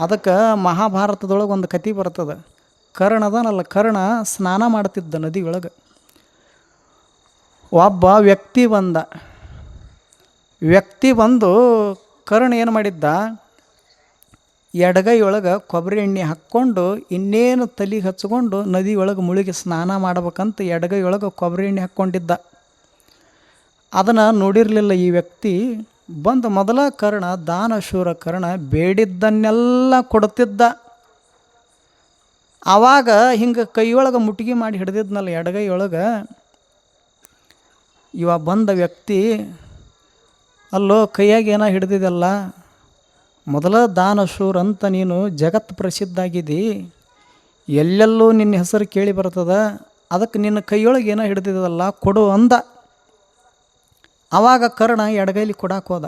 ಅದಕ್ಕೆ ಮಹಾಭಾರತದೊಳಗೆ ಒಂದು ಕತೆ ಬರ್ತದೆ. ಕರ್ಣ ಅದನಲ್ಲ, ಕರ್ಣ ಸ್ನಾನ ಮಾಡ್ತಿದ್ದ ನದಿ ಒಳಗೆ. ಒಬ್ಬ ವ್ಯಕ್ತಿ ಬಂದು ಕರ್ಣ ಏನು ಮಾಡಿದ್ದ, ಎಡಗೈ ಒಳಗೆ ಕೊಬ್ಬರಿ ಎಣ್ಣೆ ಹಾಕ್ಕೊಂಡು ಇನ್ನೇನು ತಲೆಗೆ ಹಚ್ಕೊಂಡು ನದಿ ಒಳಗೆ ಮುಳುಗಿ ಸ್ನಾನ ಮಾಡ್ಬೇಕಂತ ಎಡಗೈ ಒಳಗೆ ಕೊಬ್ಬರಿ ಎಣ್ಣೆ ಹಾಕ್ಕೊಂಡಿದ್ದ. ಅದನ್ನು ನೋಡಿರಲಿಲ್ಲ ಈ ವ್ಯಕ್ತಿ. ಬಂದು ಮೊದಲ ಕರ್ಣ, ದಾನಶೂರ ಕರ್ಣ ಬೇಡಿದ್ದನ್ನೆಲ್ಲ ಕೊಡ್ತಿದ್ದ. ಆವಾಗ ಹಿಂಗೆ ಕೈಯೊಳಗೆ ಮುಟ್ಟಿಗೆ ಮಾಡಿ ಹಿಡ್ದಿದ್ನಲ್ಲ ಎಡಗೈ ಒಳಗೆ, ಇವ ಬಂದ ವ್ಯಕ್ತಿ, ಅಲ್ಲೋ ಕೈಯಾಗ ಏನೋ ಹಿಡ್ದಿದ್ದಲ್ಲ, ಮೊದಲ ದಾನಶೂರ ಅಂತ ನೀನು ಜಗತ್ ಪ್ರಸಿದ್ಧ ಆಗಿದ್ದಿ, ಎಲ್ಲೆಲ್ಲೂ ನಿನ್ನ ಹೆಸರು ಕೇಳಿ ಬರ್ತದ, ಅದಕ್ಕೆ ನಿನ್ನ ಕೈಯೊಳಗೆ ಏನೋ ಹಿಡ್ದಿದ್ದಲ್ಲ ಕೊಡು ಅಂದ. ಆವಾಗ ಕರ್ಣ ಎಡಗೈಲಿ ಕೊಡಕ್ಕೆ ಹೋದ.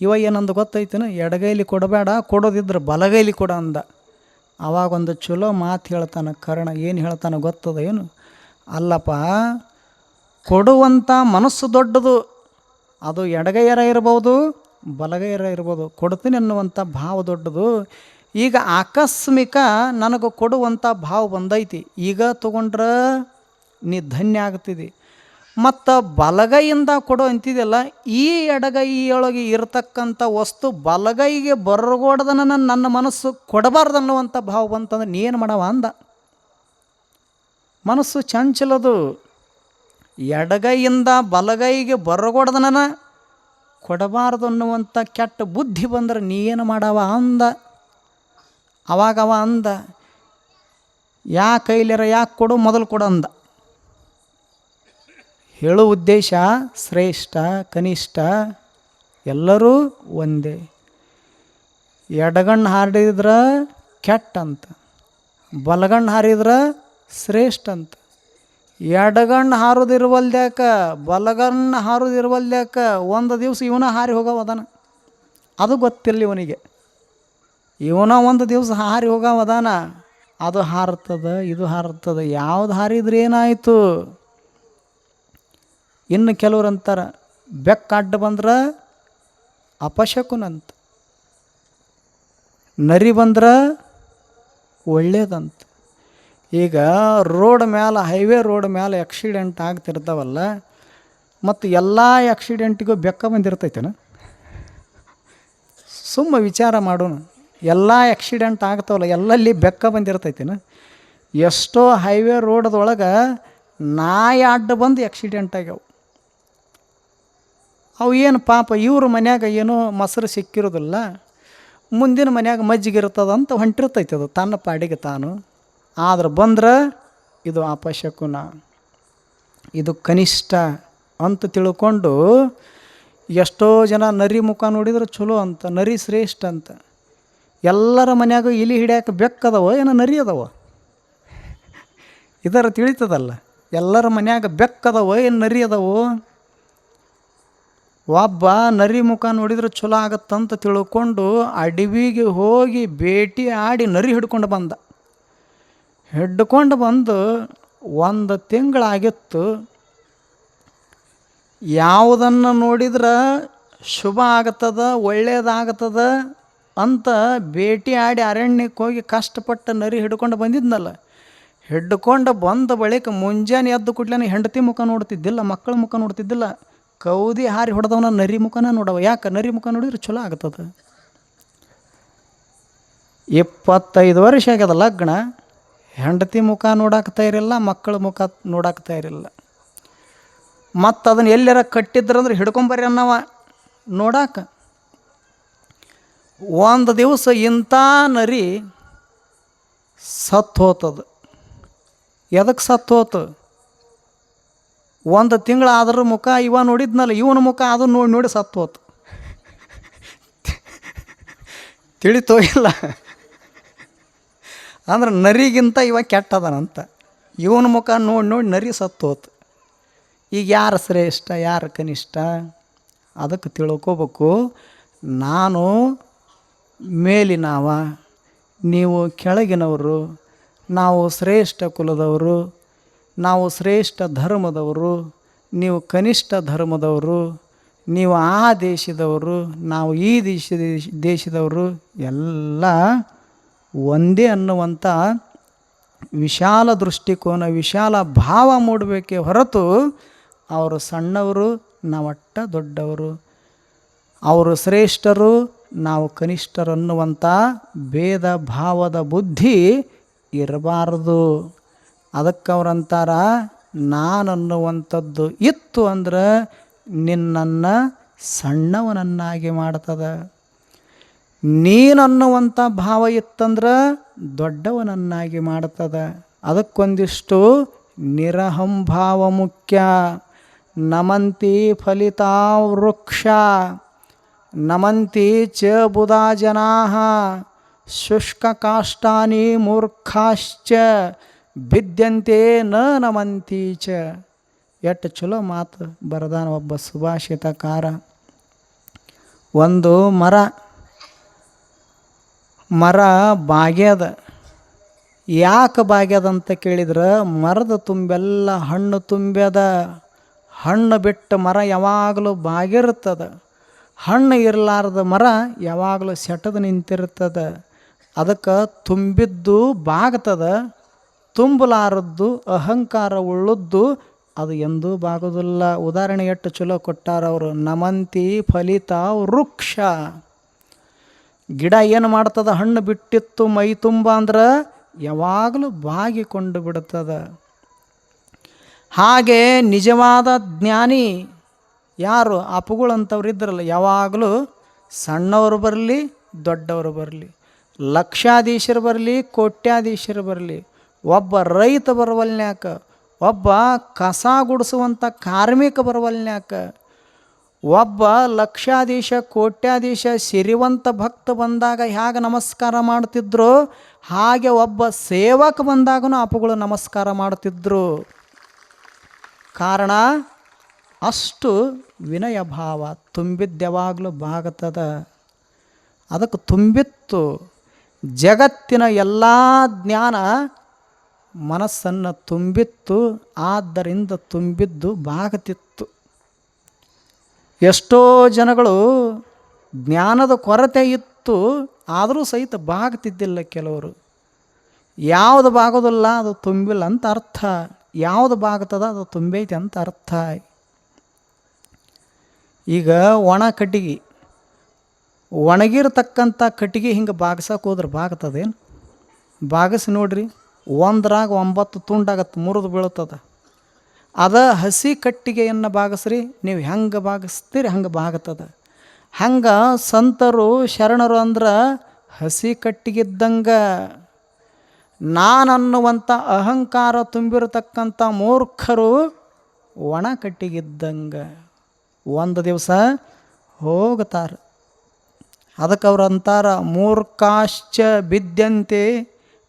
ಇವ ಏನಂದು ಗೊತ್ತೈತೇನು, ಎಡಗೈಲಿ ಕೊಡಬೇಡ, ಕೊಡೋದಿದ್ರೆ ಬಲಗೈಲಿ ಕೊಡ ಅಂದ. ಆವಾಗ ಒಂದು ಚಲೋ ಮಾತು ಹೇಳ್ತಾನೆ ಕರ್ಣ. ಏನು ಹೇಳ್ತಾನೆ ಗೊತ್ತದ ಏನು, ಅಲ್ಲಪ್ಪ, ಕೊಡುವಂಥ ಮನಸ್ಸು ದೊಡ್ಡದು, ಅದು ಎಡಗೈಯರ ಇರ್ಬೋದು ಬಲಗೈಯರ ಇರ್ಬೋದು, ಕೊಡ್ತೀನಿ ಅನ್ನುವಂಥ ಭಾವ ದೊಡ್ಡದು. ಈಗ ಆಕಸ್ಮಿಕ ನನಗೆ ಕೊಡುವಂಥ ಭಾವ ಬಂದೈತಿ, ಈಗ ತೊಗೊಂಡ್ರೆ ನೀ ಧನ್ಯ ಆಗ್ತಿದ್ದಿ. ಮತ್ತು ಬಲಗೈಯಿಂದ ಕೊಡು ಅಂತಿದೆಯಲ್ಲ, ಈ ಎಡಗೈಯೊಳಗೆ ಇರತಕ್ಕಂಥ ವಸ್ತು ಬಲಗೈಗೆ ಬರಗೋಡ್ದನ ನನ್ನ ಮನಸ್ಸು ಕೊಡಬಾರ್ದು ಅನ್ನುವಂಥ ಭಾವ ಬಂತಂದ್ರೆ ನೀ ಏನು ಮಾಡವ ಅಂದ. ಮನಸ್ಸು ಚಂಚಲದು, ಎಡಗೈಯಿಂದ ಬಲಗೈಗೆ ಬರಗೋಡ್ದನ ಕೊಡಬಾರ್ದು ಅನ್ನುವಂಥ ಕೆಟ್ಟ ಬುದ್ಧಿ ಬಂದ್ರೆ ನೀ ಏನು ಮಾಡವ ಅಂದ. ಅವಾಗ ಅವ ಅಂದ, ಯಾ ಕೈಲಿರ ಯಾಕೆ ಕೊಡು, ಮೊದಲು ಕೊಡು ಅಂದ. ಹೇಳೋ ಉದ್ದೇಶ ಶ್ರೇಷ್ಠ ಕನಿಷ್ಠ ಎಲ್ಲರೂ ಒಂದೇ. ಎಡಗಣ್ಣು ಹಾರಿದ್ರೆ ಕೆಟ್ಟ ಅಂತ, ಬಲಗಣ್ಣು ಹಾರಿದ್ರೆ ಶ್ರೇಷ್ಠ ಅಂತ. ಎಡಗಣ್ಣು ಹಾರೋದಿರುವಲ್ದ್ಯಾಕ ಬಲಗಣ್ಣು ಹಾರೋದಿರುವಲ್ದ್ಯಾಕ ಒಂದು ದಿವಸ ಇವನ ಹಾರಿ ಹೋಗವದಾನ, ಅದು ಗೊತ್ತಿಲ್ಲ ಇವನಿಗೆ. ಇವನ ಒಂದು ದಿವಸ ಹಾರಿ ಹೋಗವದಾನ, ಅದು ಹಾರ್ತದೆ ಇದು ಹಾರ್ತದೆ. ಯಾವ್ದು ಹಾರಿದ್ರೆ ಏನಾಯಿತು? ಇನ್ನು ಕೆಲವ್ರು ಅಂತಾರೆ, ಬೆಕ್ಕ ಅಡ್ಡ ಬಂದ್ರೆ ಅಪಶಕುನಂತ, ನರಿ ಬಂದ್ರೆ ಒಳ್ಳೇದಂತ. ಈಗ ರೋಡ್ ಮೇಲೆ, ಹೈವೇ ರೋಡ್ ಮೇಲೆ ಆಕ್ಸಿಡೆಂಟ್ ಆಗ್ತಿರ್ತಾವಲ್ಲ, ಮತ್ತು ಎಲ್ಲ ಆಕ್ಸಿಡೆಂಟಿಗೂ ಬೆಕ್ಕ ಬಂದಿರ್ತೈತೇನ? ಸುಮ್ಮ ವಿಚಾರ ಮಾಡೋಣ. ಎಲ್ಲ ಆಕ್ಸಿಡೆಂಟ್ ಆಗ್ತಾವಲ್ಲ, ಎಲ್ಲಲ್ಲಿ ಬೆಕ್ಕ ಬಂದಿರ್ತೈತೇನ? ಎಷ್ಟೋ ಹೈವೇ ರೋಡ್ದೊಳಗೆ ನಾಯಿ ಅಡ್ಡ ಬಂದು ಆಕ್ಸಿಡೆಂಟ್ ಆಗ್ಯಾವ. ಅವು ಏನು ಪಾಪ, ಇವ್ರ ಮನ್ಯಾಗ ಏನೋ ಮೊಸರು ಸಿಕ್ಕಿರೋದಿಲ್ಲ, ಮುಂದಿನ ಮನ್ಯಾಗ ಮಜ್ಜಿಗೆ ಇರ್ತದಂತ ಹೊಂಟಿರ್ತೈತೆ ಅದು ತನ್ನ ಪಾಡಿಗೆ ತಾನು. ಆದ್ರೆ ಬಂದ್ರೆ ಇದು ಅಪಶಕುನ, ಇದು ಕನಿಷ್ಠ ಅಂತ ತಿಳ್ಕೊಂಡು ಎಷ್ಟೋ ಜನ ನರಿ ಮುಖ ನೋಡಿದ್ರೆ ಚಲೋ ಅಂತ, ನರಿ ಶ್ರೇಷ್ಠ ಅಂತ. ಎಲ್ಲರ ಮನ್ಯಾಗ ಇಲಿ ಹಿಡಿಯೋಕೆ ಬೆಕ್ಕದವ ಏನೋ ನರಿ ಅದಾವ? ಇದರ ತಿಳಿತದಲ್ಲ, ಎಲ್ಲರ ಮನ್ಯಾಗ ಬೆಕ್ಕದವ ಏನು ನರಿ ಅದಾವು? ಒಬ್ಬ ನರಿ ಮುಖ ನೋಡಿದ್ರೆ ಚಲೋ ಆಗತ್ತಂತ ತಿಳ್ಕೊಂಡು ಅಡವಿಗೆ ಹೋಗಿ ಭೇಟಿ ಆಡಿ ನರಿ ಹಿಡ್ಕೊಂಡು ಬಂದ. ಹಿಡ್ಕೊಂಡು ಬಂದು 1 ತಿಂಗಳಾಗಿತ್ತು. ಯಾವುದನ್ನು ನೋಡಿದ್ರೆ ಶುಭ ಆಗ್ತದ, ಒಳ್ಳೇದಾಗ್ತದ ಅಂತ ಭೇಟಿ ಆಡಿ ಅರಣ್ಯಕ್ಕೆ ಹೋಗಿ ಕಷ್ಟಪಟ್ಟು ನರಿ ಹಿಡ್ಕೊಂಡು ಬಂದಿದ್ನಲ್ಲ, ಹಿಡ್ಕೊಂಡು ಬಂದ ಬಳಿಕ ಮುಂಜಾನೆ ಎದ್ದು ಕೂಡಲೇ ಹೆಂಡತಿ ಮುಖ ನೋಡ್ತಿದ್ದಿಲ್ಲ, ಮಕ್ಕಳ ಮುಖ ನೋಡ್ತಿದ್ದಿಲ್ಲ, ಕೌದಿ ಹಾರಿ ಹೊಡೆದವನ ನರಿ ಮುಖನ ನೋಡವ. ಯಾಕೆ? ನರಿ ಮುಖ ನೋಡಿದ್ರೆ ಚಲೋ ಆಗ್ತದೆ. 25 ವರ್ಷ ಆಗ್ಯದ ಲಗ್ನ, ಹೆಂಡತಿ ಮುಖ ನೋಡಾಕ್ತಾ ಇರಲಿಲ್ಲ, ಮಕ್ಕಳ ಮುಖ ನೋಡಾಕ್ತಾ ಇರಲಿಲ್ಲ. ಮತ್ತು ಅದನ್ನು ಎಲ್ಲಾರ ಕಟ್ಟಿದ್ರಂದ್ರೆ ಹಿಡ್ಕೊಂಬರ್ರಿ ಅನ್ನವ ನೋಡಾಕ. ಒಂದು ದಿವಸ ಇಂಥ ನರಿ ಸತ್ತು ಹೋತದ. ಎದಕ್ಕೆ ಸತ್ತು ಹೋತು? 1 ತಿಂಗಳಾದ್ರೂ ಮುಖ ಇವ ನೋಡಿದ್ನಲ್ಲ, ಇವನ ಮುಖ ಅದು ನೋಡಿ ನೋಡಿ ಸತ್ತು ಹೋತು. ತಿಳಿತೋ ಇಲ್ಲ? ಅಂದ್ರೆ ನರಿಗಿಂತ ಇವ ಕೆಟ್ಟದನಂತ. ಇವನ ಮುಖ ನೋಡಿ ನೋಡಿ ನರಿ ಸತ್ತು ಹೋತು. ಈಗ ಯಾರು ಶ್ರೇಷ್ಠ ಯಾರು ಕನಿಷ್ಠ? ಅದಕ್ಕೆ ತಿಳ್ಕೋಬೇಕು. ನಾನು ಮೇಲಿನವ, ನೀವು ಕೆಳಗಿನವರು, ನಾವು ಶ್ರೇಷ್ಠ ಕುಲದವರು, ನಾವು ಶ್ರೇಷ್ಠ ಧರ್ಮದವರು, ನೀವು ಕನಿಷ್ಠ ಧರ್ಮದವರು, ನೀವು ಆ ದೇಶದವರು, ನಾವು ಈ ದೇಶದವರು ಎಲ್ಲ ಒಂದೇ ಅನ್ನುವಂಥ ವಿಶಾಲ ದೃಷ್ಟಿಕೋನ, ವಿಶಾಲ ಭಾವ ಮೂಡಬೇಕೇ ಹೊರತು ಅವರು ಸಣ್ಣವರು ನಾವಟ್ಟ ದೊಡ್ಡವರು, ಅವರು ಶ್ರೇಷ್ಠರು ನಾವು ಕನಿಷ್ಠರು ಅನ್ನುವಂಥ ಭೇದ ಭಾವದ ಬುದ್ಧಿ ಇರಬಾರದು. ಅದಕ್ಕೆ ಅವರಂತಾರ, ನಾನನ್ನುವಂಥದ್ದು ಇತ್ತು ಅಂದ್ರೆ ನಿನ್ನನ್ನು ಸಣ್ಣವನನ್ನಾಗಿ ಮಾಡ್ತದ, ನೀನನ್ನುವಂಥ ಭಾವ ಇತ್ತಂದ್ರೆ ದೊಡ್ಡವನನ್ನಾಗಿ ಮಾಡ್ತದ. ಅದಕ್ಕೊಂದಿಷ್ಟು ನಿರಹಂಭಾವ ಮುಖ್ಯ. ನಮಂತಿ ಫಲಿತಾ ವೃಕ್ಷ ನಮಂತಿ ಚ ಬುಧಾ ಜನಾ ಶುಷ್ಕ ಕಾಷ್ಟಾನಿ ಮೂರ್ಖಾಶ್ಚ ಭಿದ್ಯಂತೆ ನ ನಮಂತಿ ಚ. ಎಷ್ಟು ಚಲೋ ಮಾತು ಬರದಾನ ಒಬ್ಬ ಸುಭಾಷಿತಕಾರ. ಒಂದು ಮರ ಬಾಗ್ಯದ. ಯಾಕೆ ಬಾಗ್ಯದ ಅಂತ ಕೇಳಿದ್ರೆ, ಮರದ ತುಂಬೆಲ್ಲ ಹಣ್ಣು ತುಂಬ್ಯದ. ಹಣ್ಣು ಬಿಟ್ಟು ಮರ ಯಾವಾಗಲೂ ಬಾಗಿರ್ತದ. ಹಣ್ಣು ಇರಲಾರ್ದ ಮರ ಯಾವಾಗಲೂ ಸೆಟದು ನಿಂತಿರ್ತದ. ಅದಕ್ಕೆ ತುಂಬಿದ್ದು ಬಾಗ್ತದ, ತುಂಬಲಾರದ್ದು ಅಹಂಕಾರ ಉಳ್ಳದ್ದು ಅದು ಎಂದೂ ಬಾಗೋದಿಲ್ಲ. ಉದಾಹರಣೆ ಎಷ್ಟು ಚಲೋ ಕೊಟ್ಟಾರ ಅವರು. ನಮಂತಿ ಫಲಿತ ವೃಕ್ಷ. ಗಿಡ ಏನು ಮಾಡ್ತದ, ಹಣ್ಣು ಬಿಟ್ಟಿತ್ತು ಮೈ ತುಂಬ ಅಂದ್ರೆ ಯಾವಾಗಲೂ ಬಾಗಿಕೊಂಡು ಬಿಡ್ತದ. ಹಾಗೆ ನಿಜವಾದ ಜ್ಞಾನಿ ಯಾರು, ಅಪುಗಳಂಥವ್ರು ಇದ್ರಲ್ಲ, ಯಾವಾಗಲೂ ಸಣ್ಣವರು ಬರಲಿ ದೊಡ್ಡವರು ಬರಲಿ, ಲಕ್ಷಾಧೀಶರು ಬರಲಿ ಕೋಟ್ಯಾಧೀಶರು ಬರಲಿ, ಒಬ್ಬ ರೈತ ಬರವಲ್ನ್ಯಾಕ, ಒಬ್ಬ ಕಸ ಗುಡಿಸುವಂಥ ಕಾರ್ಮಿಕ ಬರವಲ್ನ್ಯಾಕ, ಒಬ್ಬ ಲಕ್ಷಾಧೀಶ ಕೋಟ್ಯಾಧೀಶ ಸಿರಿವಂತ ಭಕ್ತ ಬಂದಾಗ ಹೇಗೆ ನಮಸ್ಕಾರ ಮಾಡ್ತಿದ್ರು, ಹಾಗೆ ಒಬ್ಬ ಸೇವಕ ಬಂದಾಗೂ ಅಪುಗಳು ನಮಸ್ಕಾರ ಮಾಡ್ತಿದ್ರು. ಕಾರಣ ಅಷ್ಟು ವಿನಯ ಭಾವ ತುಂಬಿದ್ಯಾವಾಗಲೂ ಬಾಗತದ. ಅದಕ್ಕೆ ತುಂಬಿತ್ತು. ಜಗತ್ತಿನ ಎಲ್ಲ ಜ್ಞಾನ ಮನಸ್ಸನ್ನು ತುಂಬಿತ್ತು, ಆದ್ದರಿಂದ ತುಂಬಿದ್ದು ಬಾಗತಿತ್ತು. ಎಷ್ಟೋ ಜನಗಳು ಜ್ಞಾನದ ಕೊರತೆ ಇತ್ತು, ಆದರೂ ಸಹಿತ ಬಾಗ್ತಿದ್ದಿಲ್ಲ ಕೆಲವರು. ಯಾವುದು ಬಾಗೋದಿಲ್ಲ ಅದು ತುಂಬಿಲ್ಲ ಅಂತ ಅರ್ಥ, ಯಾವುದು ಬಾಗ್ತದ ಅದು ತುಂಬೈತಿ ಅಂತ ಅರ್ಥ. ಈಗ ಒಣ ಕಟ್ಟಿಗೆ, ಒಣಗಿರ್ತಕ್ಕಂಥ ಕಟ್ಟಿಗೆ ಹಿಂಗೆ ಬಾಗ್ಸಕ್ಕೆ ಹೋದ್ರೆ ಬಾಗ್ತದೇನು? ಬಾಗಿಸಿ ನೋಡ್ರಿ, ಒಂದ್ರಾಗ 9 ತುಂಡಾಗತ್ತೆ, ಮುರಿದು ಬೀಳ್ತದ. ಅದ ಹಸಿ ಕಟ್ಟಿಗೆಯನ್ನು ಬಾಗಿಸ್ರಿ, ನೀವು ಹೆಂಗೆ ಬಾಗಿಸ್ತೀರಿ ಹಂಗೆ ಬಾಗ್ತದ. ಹಂಗೆ ಸಂತರು ಶರಣರು ಅಂದ್ರೆ ಹಸಿ ಕಟ್ಟಿಗಿದ್ದಂಗೆ. ನಾನನ್ನುವಂಥ ಅಹಂಕಾರ ತುಂಬಿರತಕ್ಕಂಥ ಮೂರ್ಖರು ಒಣ ಕಟ್ಟಿಗಿದ್ದಂಗೆ, ಒಂದು ದಿವಸ ಹೋಗ್ತಾರೆ. ಅದಕ್ಕೆ ಅವ್ರು ಅಂತಾರ, ಮೂರ್ಖಾಶ್ಚ ಬಿದ್ದಂತೆ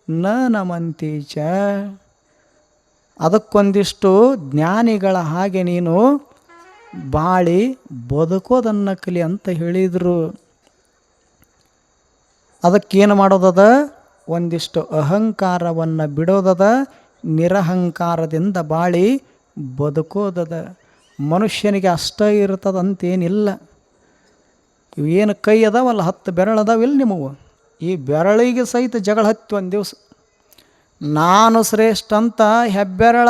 ನ ನಮಂತಿ ಚ. ಅದಕ್ಕೊಂದಿಷ್ಟು ಜ್ಞಾನಿಗಳ ಹಾಗೆ ನೀನು ಬಾಳಿ ಬದುಕೋದನ್ನು ಕಲಿ ಅಂತ ಹೇಳಿದರು. ಅದಕ್ಕೇನು ಮಾಡೋದದ, ಒಂದಿಷ್ಟು ಅಹಂಕಾರವನ್ನು ಬಿಡೋದದ, ನಿರಹಂಕಾರದಿಂದ ಬಾಳಿ ಬದುಕೋದದ. ಮನುಷ್ಯನಿಗೆ ಅಷ್ಟೇ ಇರ್ತದಂತೇನಿಲ್ಲ. ಇವೇನು ಕೈ ಅದಾವಲ್ಲ, 10 ಬೆರಳದಾವಿಲ್ಲ ನಿಮವು, ಈ ಬೆರಳಿಗೆ ಸಹಿತ ಜಗಳ ಹತ್ತಿ ಒಂದು ದಿವಸ. ನಾನು ಶ್ರೇಷ್ಠ ಅಂತ ಹೆಬ್ಬೆರಳ,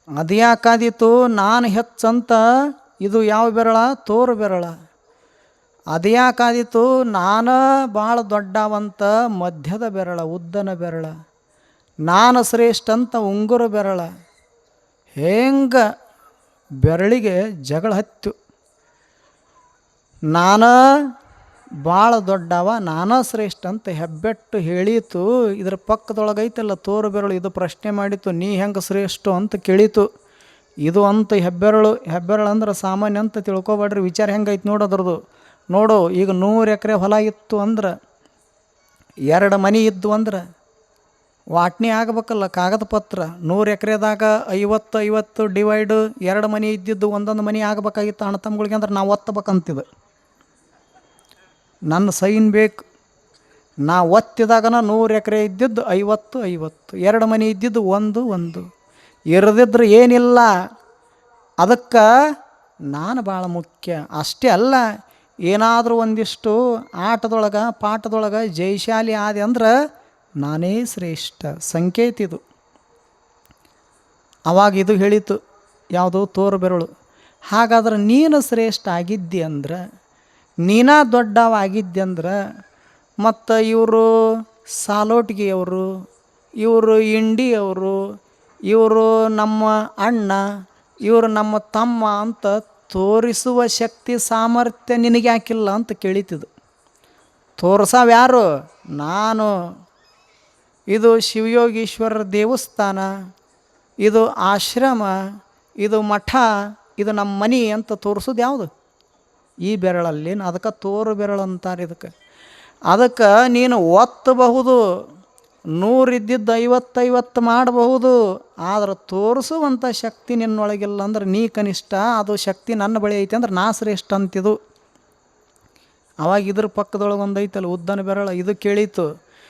ಅದ್ಯಾಕಾದೀತು ನಾನು ಹೆಚ್ಚಂತ ಇದು ಯಾವ ಬೆರಳ, ತೋರು ಬೆರಳ. ಅದ್ಯಾಕಾದೀತು ನಾನು ಭಾಳ ದೊಡ್ಡವಂತ ಮಧ್ಯದ ಬೆರಳ, ಉದ್ದನ ಬೆರಳ. ನಾನು ಶ್ರೇಷ್ಠ ಅಂತ ಉಂಗುರ ಬೆರಳ. ಹೆಂಗೆ ಬೆರಳಿಗೆ ಜಗಳ ಹತ್ತು. ನಾನು ಭಾಳ ದೊಡ್ಡವ, ನಾನಾ ಶ್ರೇಷ್ಠ ಅಂತ ಹೆಬ್ಬೆಟ್ಟು ಹೇಳಿತು. ಇದ್ರ ಪಕ್ಕದೊಳಗೈತಲ್ಲ ತೋರು ಬೆರಳು, ಇದು ಪ್ರಶ್ನೆ ಮಾಡಿತು, ನೀ ಹೆಂಗೆ ಶ್ರೇಷ್ಠ ಅಂತ ಕೇಳಿತು. ಇದು ಅಂತ ಹೆಬ್ಬೆರಳು ಅಂದ್ರೆ ಸಾಮಾನ್ಯ ಅಂತ ತಿಳ್ಕೊಬೇಡ್ರಿ. ವಿಚಾರ ಹೆಂಗೈತೆ ನೋಡೋದ್ರದ್ದು. ನೋಡು, ಈಗ 100 ಎಕರೆ ಹೊಲ ಇತ್ತು ಅಂದ್ರೆ, 2 ಮನೆ ಇದ್ದು ಅಂದ್ರೆ ವಾಟ್ನಿ ಆಗಬೇಕಲ್ಲ, ಕಾಗದ ಪತ್ರ. 100 ಎಕರೆದಾಗ 50-50 ಡಿವೈಡು, 2 ಮನೆ ಇದ್ದಿದ್ದು ಒಂದೊಂದು ಮನೆ ಆಗಬೇಕಾಗಿತ್ತು ಅಣ್ಣ ತಮ್ಮಗಳಿಗೆ. ಅಂದ್ರೆ ನಾವು ಒತ್ತಬೇಕಂತಿದ್ದು, ನನ್ನ ಸೈನ್ ಬೇಕು. ನಾ ಒತ್ತಿದಾಗನ 100 ಎಕರೆ ಇದ್ದಿದ್ದು 50-50, 2 ಮನೆ ಇದ್ದಿದ್ದು 1-1 ಇರದಿದ್ರೆ ಏನಿಲ್ಲ. ಅದಕ್ಕೆ ನಾನು ಭಾಳ ಮುಖ್ಯ. ಅಷ್ಟೇ ಅಲ್ಲ, ಏನಾದರೂ ಒಂದಿಷ್ಟು ಆಟದೊಳಗೆ ಪಾಠದೊಳಗೆ ಜಯಶಾಲಿ ಆದೆ ಅಂದ್ರೆ ನಾನೇ ಶ್ರೇಷ್ಠ. ಸಂಕೇತ ಇದು. ಅವಾಗ ಇದು ಹೇಳಿತು, ಯಾವುದೋ ತೋರು ಬೆರಳು. ಹಾಗಾದ್ರೆ ನೀನು ಶ್ರೇಷ್ಠ ಆಗಿದ್ದಿ ಅಂದ್ರೆ, ನೀನಾ ದೊಡ್ಡವಾಗಿದ್ದೆ ಅಂದ್ರೆ, ಮತ್ತು ಇವರು ಸಾಲೋಟ್ಗಿಯವರು, ಇವರು ಇಂಡಿಯವರು, ಇವರು ನಮ್ಮ ಅಣ್ಣ, ಇವರು ನಮ್ಮ ತಮ್ಮ ಅಂತ ತೋರಿಸುವ ಶಕ್ತಿ ಸಾಮರ್ಥ್ಯ ನಿನಗೆ ಯಾಕಿಲ್ಲ ಅಂತ ಕೇಳಿತಿದ್ದು. ತೋರ್ಸವ್ಯಾರು? ನಾನು. ಇದು ಶಿವಯೋಗೀಶ್ವರರ ದೇವಸ್ಥಾನ, ಇದು ಆಶ್ರಮ, ಇದು ಮಠ, ಇದು ನಮ್ಮ ಮನೆ ಅಂತ ತೋರಿಸೋದು ಯಾವುದು? ಈ ಬೆರಳಲ್ಲಿ. ಅದಕ್ಕೆ ತೋರು ಬೆರಳು ಅಂತಾರೆ ಇದಕ್ಕೆ. ಅದಕ್ಕೆ ನೀನು ಒತ್ತಬಹುದು, 100 ಇದ್ದಿದ್ದು 50 ಮಾಡಬಹುದು, ಆದ್ರೆ ತೋರಿಸುವಂಥ ಶಕ್ತಿ ನಿನ್ನೊಳಗಿಲ್ಲ ಅಂದ್ರೆ ನೀ ಕನಿಷ್ಠ. ಅದು ಶಕ್ತಿ ನನ್ನ ಬಳಿ ಐತೆ ಅಂದ್ರೆ ನಾ ಶ್ರೇಷ್ಠ ಅಂತಿದು. ಅವಾಗ ಇದ್ರ ಪಕ್ಕದೊಳಗೆ ಒಂದು ಐತಲ್ಲ ಉದ್ದನ ಬೆರಳು, ಇದು ಕೇಳೀತು.